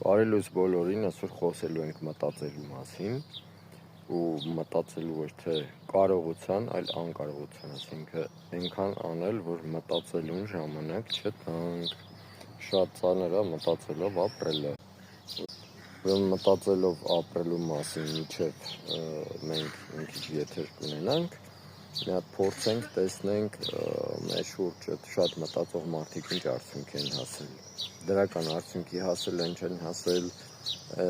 Բարելույս բոլորին, այսօր խոսելու ենք մտածելու մասին ու մտածելու ոչ թե կարողության, այլ անկարողության, այսինքն այնքան անել, որ մտածելուն ժամանակ չտանք, շատ ծանր է մտածելով ապրելը։ Մտածելով ապրելու մասին միջև մենք մի քիչ եթեր կունենանք, մի հատ փորձենք տեսնենք մեր շուրջը շատ մտածող մարդիկ ինչ արդյունքի են հասել։ Դրական արդյունքի հասել են, չեն հասել,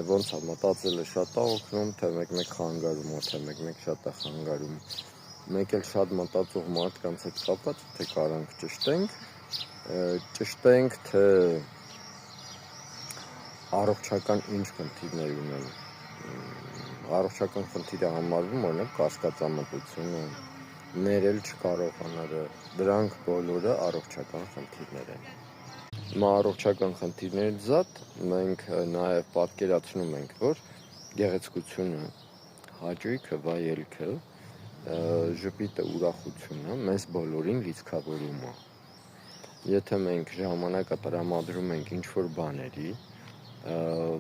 ոնց է մտածելը շատ է օգնում, թե մեկ-մեկ խանգարում, թե մեկ-մեկ շատ է խանգարում։ Մեկ էլ շատ մտածող մարդկանց հետ կապված, թե կարանք ճշտենք, թե առողջական ինչ խնդիրներ ունեն։ Առողջական խնդիրը համարվում օրինակ կասկածամտությունը, ներել չկարողանալը, դրանք բոլորը առողջական խնդիրներ են։ Հիմա առողջական խնդիրներից զատ մենք նաև պատկերացնում ենք, որ գեղեցկությունը, հաճույքը, վայելքը, ժպիտը, ուրախությունը մեզ բոլորին լիցքավորում է։ Եթե մենք ժամանակը տրամադրում ենք ինչ-որ բաների,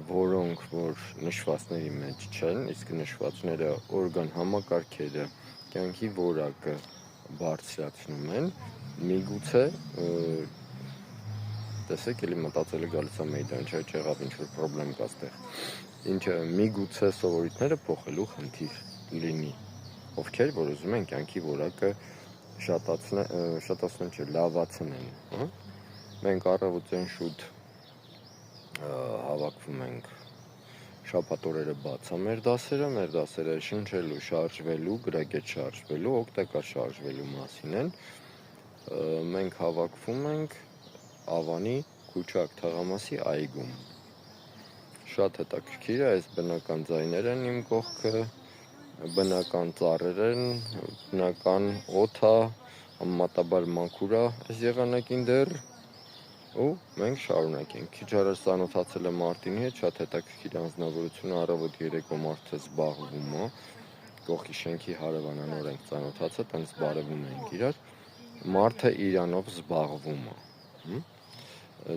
որոնք որ նշվածների մեջ չեն, իսկ նշվածները օրգան համակարգերը, կյանքի որակը բարձրացնում են, միգուցե տեսեք էլի մտածելը գալիս է մեյդան, չէ՞ եղավ ինչ-որ պրոբլեմ կա ստեղ, ինչը միգուցե սովորույթները փոխելու խնդիր լինի, ովքեր որ ուզում են կյանքի որակը շատացնել չէ, լավացնեն, մենք առավոտյան շուտ հավաքվում ենք, շաբաթ օրերը բաց է մեր դասերը շնչելու, շարժվելու, գրագետ շարժվելու, օգտակար շարժվելու մասին են, մենք հավաքվում ենք Ավանի Քուչակ թաղամասի այգում, շատ հետաքրքիր է, այս բնական ձայներ են իմ կողքը, բնական ծառեր են, բնական օդ է, համեմատաբար մաքուր է այս եղանակին դեռ, ու մենք շարունակենք, քիչ առաջ ծանոթացել եմ Մարտինի հետ, շատ հետաքրքիր անձնավորություն, առավոտ երեկո մարդը զբաղվում է, կողքի շենքի հարևանանոր ենք ծանոթացել, տենց բարևում ենք իրար, մարդը իրանով զբաղվում է,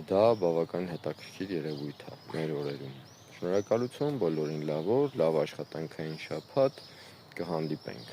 դա բավական հետաքրքիր երևույթ է մեր օրերում։ Շնորհակալություն բոլորին, լավ օր, լավ աշխատանքային շաբաթ, կհանդիպենք։